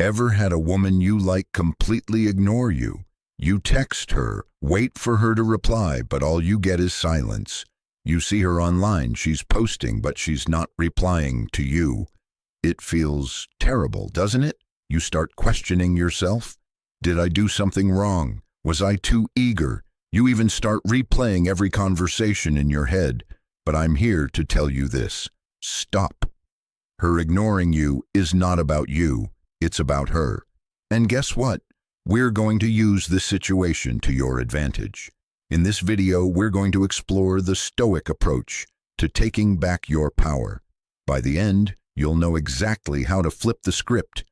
Ever had a woman you like completely ignore you? You text her, wait for her to reply, but all you get is silence. You see her online, she's posting, but she's not replying to you. It feels terrible, doesn't it? You start questioning yourself. Did I do something wrong? Was I too eager? You even start replaying every conversation in your head. But I'm here to tell you this. Stop. Her ignoring you is not about you. It's about her. And guess what? We're going to use this situation to your advantage. In this video, we're going to explore the Stoic approach to taking back your power. By the end, you'll know exactly how to flip the script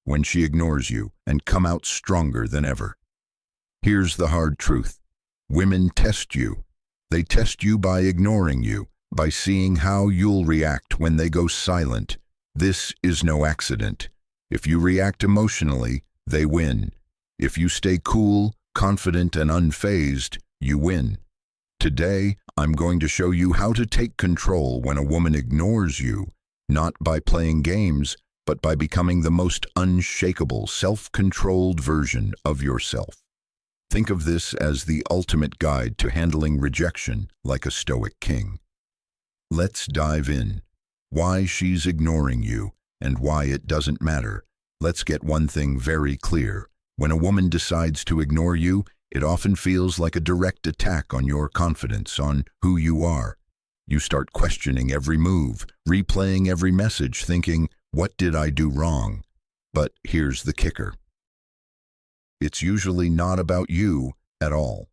when she ignores you and come out stronger than ever. Here's the hard truth. Women test you. They test you by ignoring you, by seeing how you'll react when they go silent. This is no accident. If you react emotionally, they win. If you stay cool, confident, and unfazed, you win. Today, I'm going to show you how to take control when a woman ignores you, not by playing games, but by becoming the most unshakable, self-controlled version of yourself. Think of this as the ultimate guide to handling rejection like a Stoic king. Let's dive in. Why she's ignoring you and why it doesn't matter. Let's get one thing very clear. When a woman decides to ignore you, it often feels like a direct attack on your confidence, on who you are. You start questioning every move, replaying every message, thinking, what did I do wrong? But here's the kicker. It's usually not about you at all.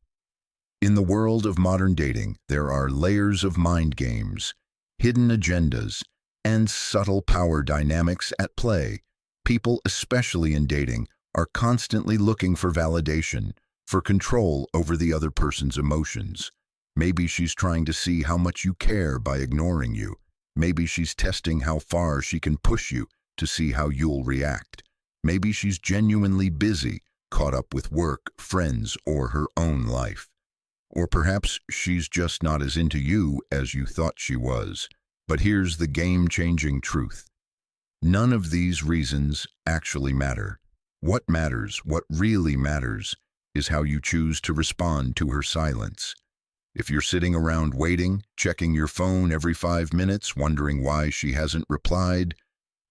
In the world of modern dating, there are layers of mind games, hidden agendas, and subtle power dynamics at play. People, especially in dating, are constantly looking for validation, for control over the other person's emotions. Maybe she's trying to see how much you care by ignoring you. Maybe she's testing how far she can push you to see how you'll react. Maybe she's genuinely busy, caught up with work, friends, or her own life. Or perhaps she's just not as into you as you thought she was. But here's the game-changing truth. None of these reasons actually matter. What matters, what really matters, is how you choose to respond to her silence. If you're sitting around waiting, checking your phone every 5 minutes, wondering why she hasn't replied,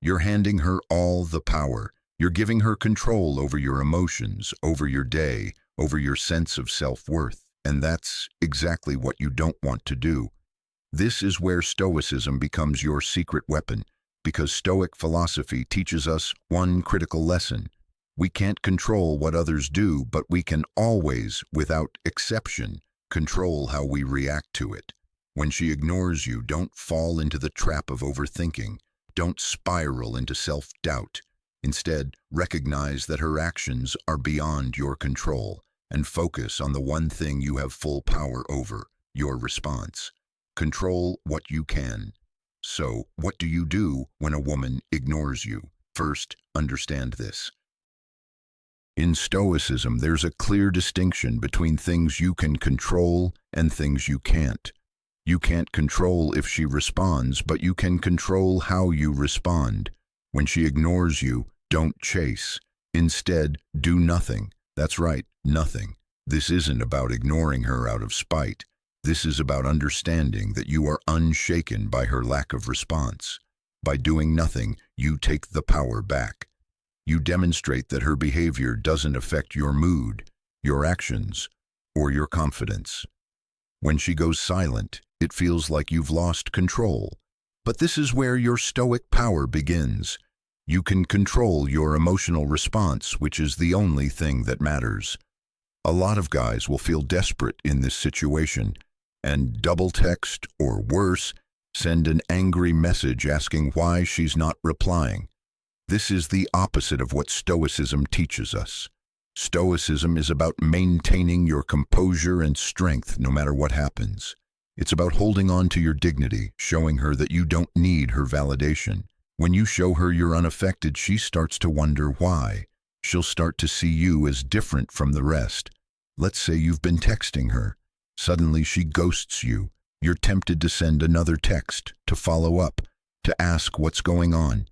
you're handing her all the power. You're giving her control over your emotions, over your day, over your sense of self-worth. And that's exactly what you don't want to do. This is where Stoicism becomes your secret weapon, because Stoic philosophy teaches us one critical lesson. We can't control what others do, but we can always, without exception, control how we react to it. When she ignores you, don't fall into the trap of overthinking. Don't spiral into self-doubt. Instead, recognize that her actions are beyond your control and focus on the one thing you have full power over, your response. Control what you can. So, what do you do when a woman ignores you? First, understand this. In Stoicism, there's a clear distinction between things you can control and things you can't. You can't control if she responds, but you can control how you respond. When she ignores you, don't chase. Instead, do nothing. That's right, nothing. This isn't about ignoring her out of spite. This is about understanding that you are unshaken by her lack of response. By doing nothing, you take the power back. You demonstrate that her behavior doesn't affect your mood, your actions, or your confidence. When she goes silent, it feels like you've lost control. But this is where your Stoic power begins. You can control your emotional response, which is the only thing that matters. A lot of guys will feel desperate in this situation and double text, or worse, send an angry message asking why she's not replying. This is the opposite of what Stoicism teaches us. Stoicism is about maintaining your composure and strength no matter what happens. It's about holding on to your dignity, showing her that you don't need her validation. When you show her you're unaffected, she starts to wonder why. She'll start to see you as different from the rest. Let's say you've been texting her. Suddenly she ghosts you. You're tempted to send another text, to follow up, to ask what's going on.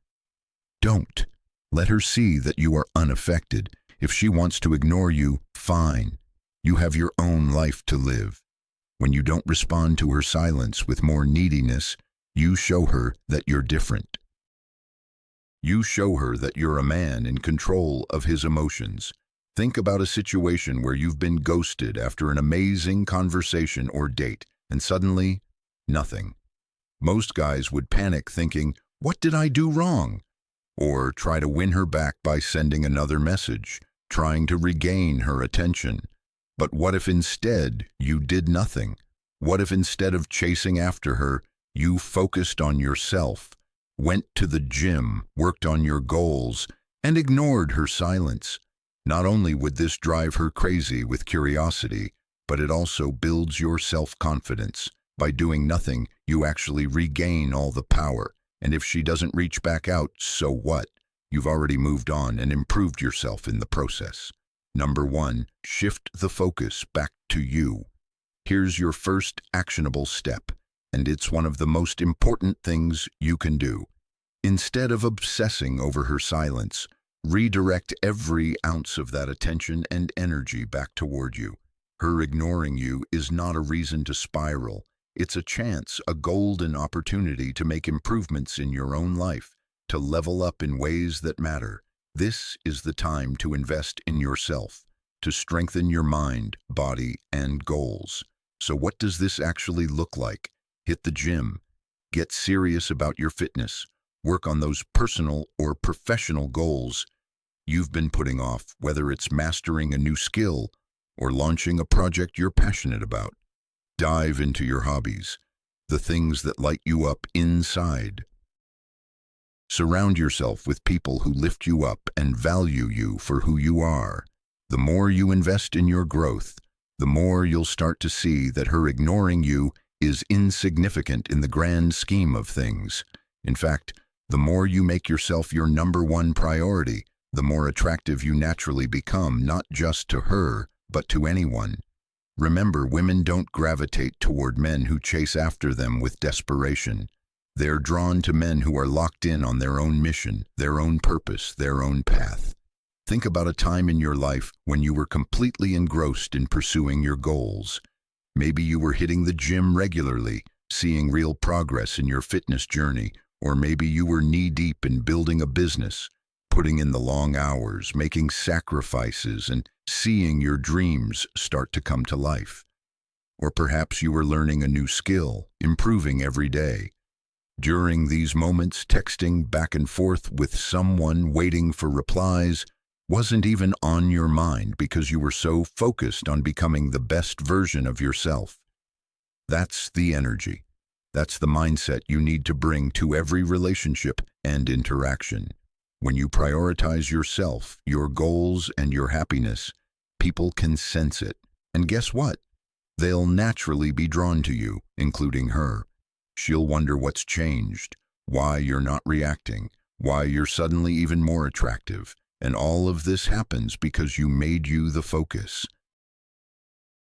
Don't. Let her see that you are unaffected. If she wants to ignore you, fine. You have your own life to live. When you don't respond to her silence with more neediness, you show her that you're different. You show her that you're a man in control of his emotions. Think about a situation where you've been ghosted after an amazing conversation or date, and suddenly, nothing. Most guys would panic thinking, "What did I do wrong?" Or try to win her back by sending another message, trying to regain her attention. But what if instead you did nothing? What if instead of chasing after her, you focused on yourself, went to the gym, worked on your goals, and ignored her silence? Not only would this drive her crazy with curiosity, but it also builds your self-confidence. By doing nothing, you actually regain all the power. And if she doesn't reach back out, so what? You've already moved on and improved yourself in the process. Number 1, shift the focus back to you. Here's your first actionable step, and it's one of the most important things you can do. Instead of obsessing over her silence, redirect every ounce of that attention and energy back toward you. Her ignoring you is not a reason to spiral. It's a chance, a golden opportunity to make improvements in your own life, to level up in ways that matter. This is the time to invest in yourself, to strengthen your mind, body, and goals. So what does this actually look like? Hit the gym. Get serious about your fitness. Work on those personal or professional goals you've been putting off, whether it's mastering a new skill or launching a project you're passionate about. Dive into your hobbies, the things that light you up inside. Surround yourself with people who lift you up and value you for who you are. The more you invest in your growth, the more you'll start to see that her ignoring you is insignificant in the grand scheme of things. In fact, the more you make yourself your number one priority, the more attractive you naturally become, not just to her, but to anyone. Remember, women don't gravitate toward men who chase after them with desperation. They're drawn to men who are locked in on their own mission, their own purpose, their own path. Think about a time in your life when you were completely engrossed in pursuing your goals. Maybe you were hitting the gym regularly, seeing real progress in your fitness journey, or maybe you were knee-deep in building a business, putting in the long hours, making sacrifices, and seeing your dreams start to come to life. Or perhaps you were learning a new skill, improving every day. During these moments, texting back and forth with someone, waiting for replies, wasn't even on your mind because you were so focused on becoming the best version of yourself. That's the energy. That's the mindset you need to bring to every relationship and interaction. When you prioritize yourself, your goals, and your happiness, people can sense it. And guess what? They'll naturally be drawn to you, including her. She'll wonder what's changed, why you're not reacting, why you're suddenly even more attractive. And all of this happens because you made you the focus.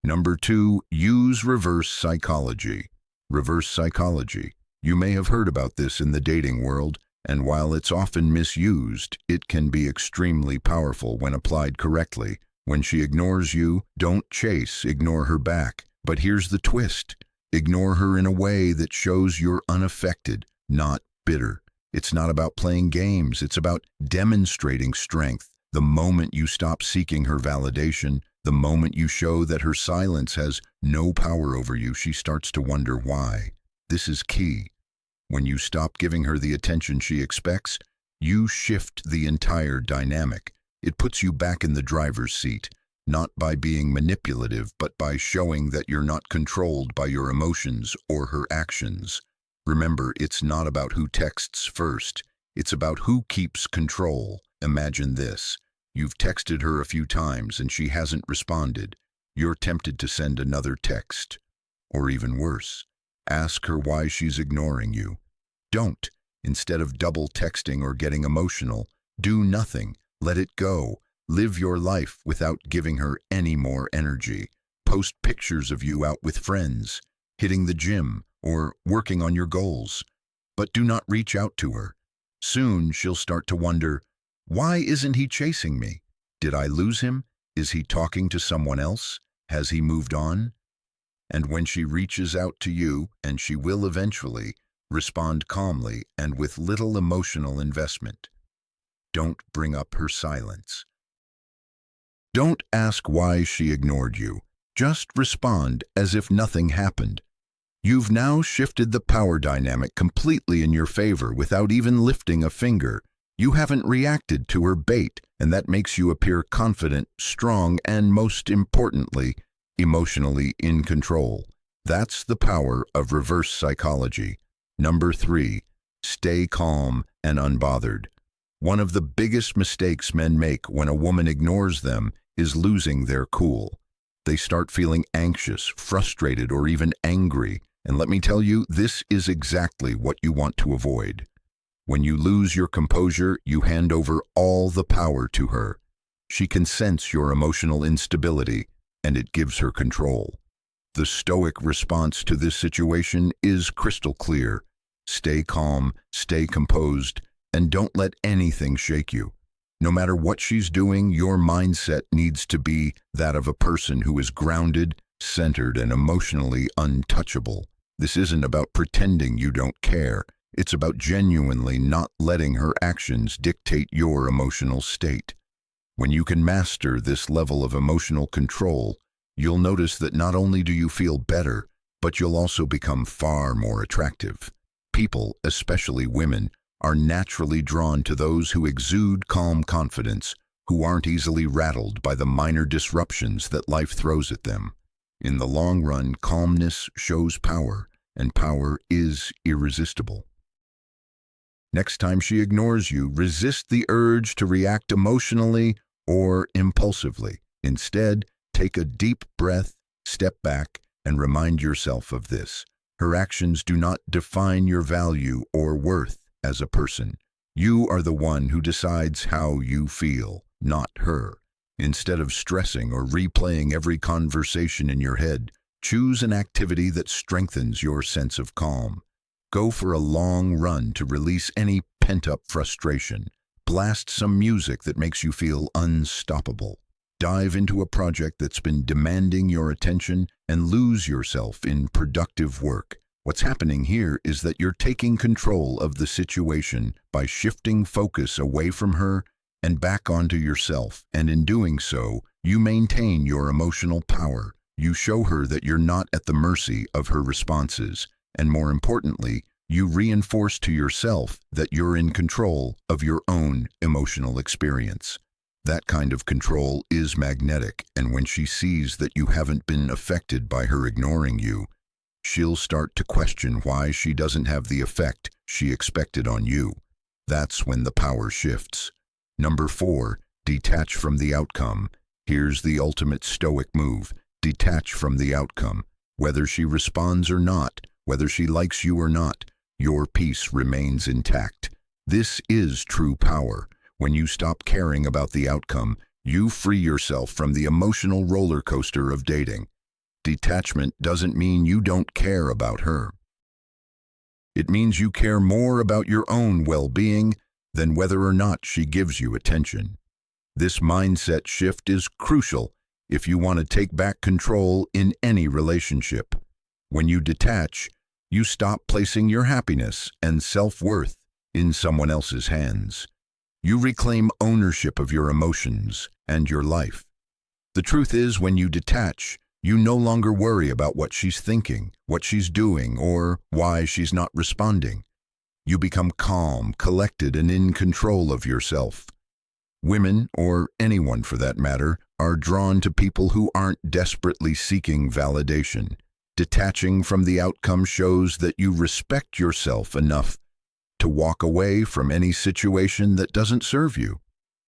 Number 2, use reverse psychology. Reverse psychology. You may have heard about this in the dating world, and while it's often misused, it can be extremely powerful when applied correctly. When she ignores you, don't chase, ignore her back. But here's the twist. Ignore her in a way that shows you're unaffected, not bitter. It's not about playing games, it's about demonstrating strength. The moment you stop seeking her validation, the moment you show that her silence has no power over you, she starts to wonder why. This is key. When you stop giving her the attention she expects, you shift the entire dynamic. It puts you back in the driver's seat, not by being manipulative, but by showing that you're not controlled by your emotions or her actions. Remember, it's not about who texts first. It's about who keeps control. Imagine this. You've texted her a few times and she hasn't responded. You're tempted to send another text. Or even worse, ask her why she's ignoring you. Don't. Instead of double texting or getting emotional, do nothing. Let it go. Live your life without giving her any more energy. Post pictures of you out with friends, hitting the gym, or working on your goals. But do not reach out to her. Soon she'll start to wonder, Why isn't he chasing me? Did I lose him? Is he talking to someone else? Has he moved on? And when she reaches out to you, and she will eventually, respond calmly and with little emotional investment. Don't bring up her silence. Don't ask why she ignored you. Just respond as if nothing happened. You've now shifted the power dynamic completely in your favor without even lifting a finger. You haven't reacted to her bait, and that makes you appear confident, strong, and most importantly, emotionally in control. That's the power of reverse psychology. Number 3, stay calm and unbothered. One of the biggest mistakes men make when a woman ignores them is losing their cool. They start feeling anxious, frustrated, or even angry. And let me tell you, this is exactly what you want to avoid. When you lose your composure, you hand over all the power to her. She can sense your emotional instability, and it gives her control. The Stoic response to this situation is crystal clear. Stay calm, stay composed, and don't let anything shake you. No matter what she's doing, your mindset needs to be that of a person who is grounded, centered, and emotionally untouchable. This isn't about pretending you don't care. It's about genuinely not letting her actions dictate your emotional state. When you can master this level of emotional control, you'll notice that not only do you feel better, but you'll also become far more attractive. People, especially women, are naturally drawn to those who exude calm confidence, who aren't easily rattled by the minor disruptions that life throws at them. In the long run, calmness shows power, and power is irresistible. Next time she ignores you, resist the urge to react emotionally or impulsively. Instead, take a deep breath, step back, and remind yourself of this. Her actions do not define your value or worth as a person. You are the one who decides how you feel, not her. Instead of stressing or replaying every conversation in your head, choose an activity that strengthens your sense of calm. Go for a long run to release any pent-up frustration. Blast some music that makes you feel unstoppable. Dive into a project that's been demanding your attention and lose yourself in productive work. What's happening here is that you're taking control of the situation by shifting focus away from her and back onto yourself, and in doing so, you maintain your emotional power. You show her that you're not at the mercy of her responses, and more importantly, you reinforce to yourself that you're in control of your own emotional experience. That kind of control is magnetic, and when she sees that you haven't been affected by her ignoring you, she'll start to question why she doesn't have the effect she expected on you. That's when the power shifts. Number 4, detach from the outcome. Here's the ultimate Stoic move. Detach from the outcome. Whether she responds or not, whether she likes you or not, your peace remains intact. This is true power. When you stop caring about the outcome, you free yourself from the emotional roller coaster of dating. Detachment doesn't mean you don't care about her. It means you care more about your own well-being than whether or not she gives you attention. This mindset shift is crucial if you want to take back control in any relationship. When you detach, you stop placing your happiness and self-worth in someone else's hands. You reclaim ownership of your emotions and your life. The truth is, when you detach, you no longer worry about what she's thinking, what she's doing, or why she's not responding. You become calm, collected, and in control of yourself. Women, or anyone for that matter, are drawn to people who aren't desperately seeking validation. Detaching from the outcome shows that you respect yourself enough to walk away from any situation that doesn't serve you.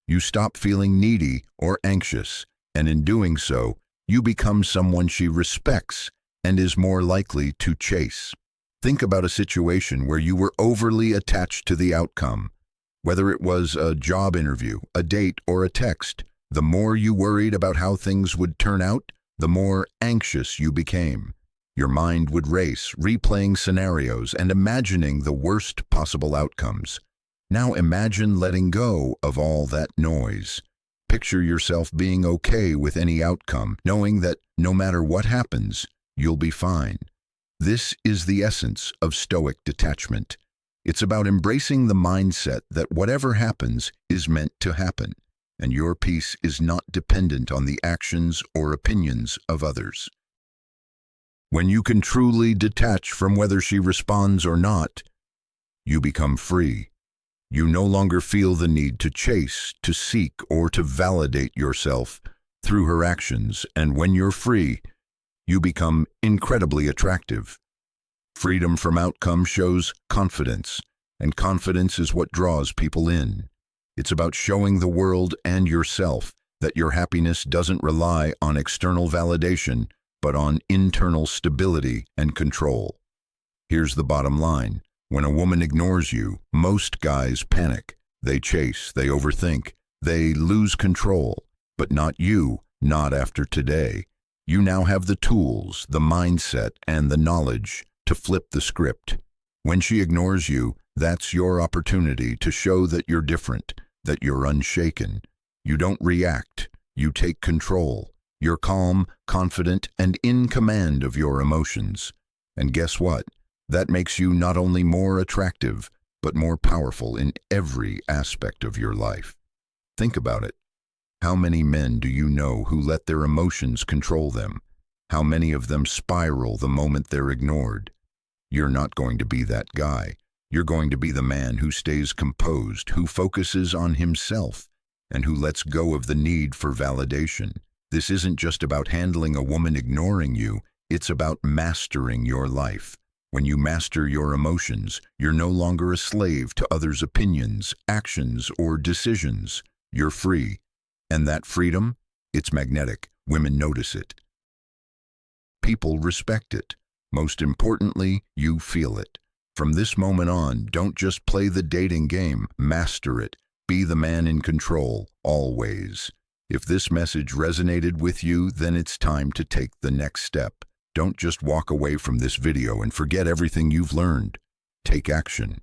You stop feeling needy or anxious, and in doing so, you become someone she respects and is more likely to chase. Think about a situation where you were overly attached to the outcome. Whether it was a job interview, a date, or a text, the more you worried about how things would turn out, the more anxious you became. Your mind would race, replaying scenarios and imagining the worst possible outcomes. Now imagine letting go of all that noise. Picture yourself being okay with any outcome, knowing that no matter what happens, you'll be fine. This is the essence of Stoic detachment. It's about embracing the mindset that whatever happens is meant to happen, and your peace is not dependent on the actions or opinions of others. When you can truly detach from whether she responds or not, you become free. You no longer feel the need to chase, to seek, or to validate yourself through her actions, and when you're free, you become incredibly attractive. Freedom from outcome shows confidence, and confidence is what draws people in. It's about showing the world and yourself that your happiness doesn't rely on external validation, but on internal stability and control. Here's the bottom line. When a woman ignores you, most guys panic. They chase, they overthink, they lose control. But not you, not after today. You now have the tools, the mindset, and the knowledge to flip the script. When she ignores you, that's your opportunity to show that you're different, that you're unshaken. You don't react, you take control. You're calm, confident, and in command of your emotions. And guess what? That makes you not only more attractive, but more powerful in every aspect of your life. Think about it. How many men do you know who let their emotions control them? How many of them spiral the moment they're ignored? You're not going to be that guy. You're going to be the man who stays composed, who focuses on himself, and who lets go of the need for validation. This isn't just about handling a woman ignoring you, it's about mastering your life. When you master your emotions, you're no longer a slave to others' opinions, actions, or decisions. You're free. And that freedom, it's magnetic. Women notice it. People respect it. Most importantly, you feel it. From this moment on, don't just play the dating game, master it. Be the man in control, always. If this message resonated with you, then it's time to take the next step. Don't just walk away from this video and forget everything you've learned. Take action.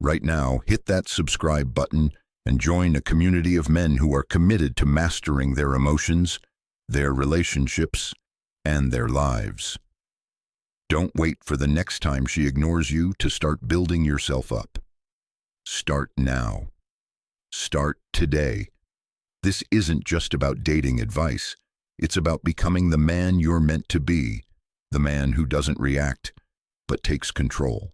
Right now, hit that subscribe button and join a community of men who are committed to mastering their emotions, their relationships, and their lives. Don't wait for the next time she ignores you to start building yourself up. Start now. Start today. This isn't just about dating advice. It's about becoming the man you're meant to be, the man who doesn't react, but takes control.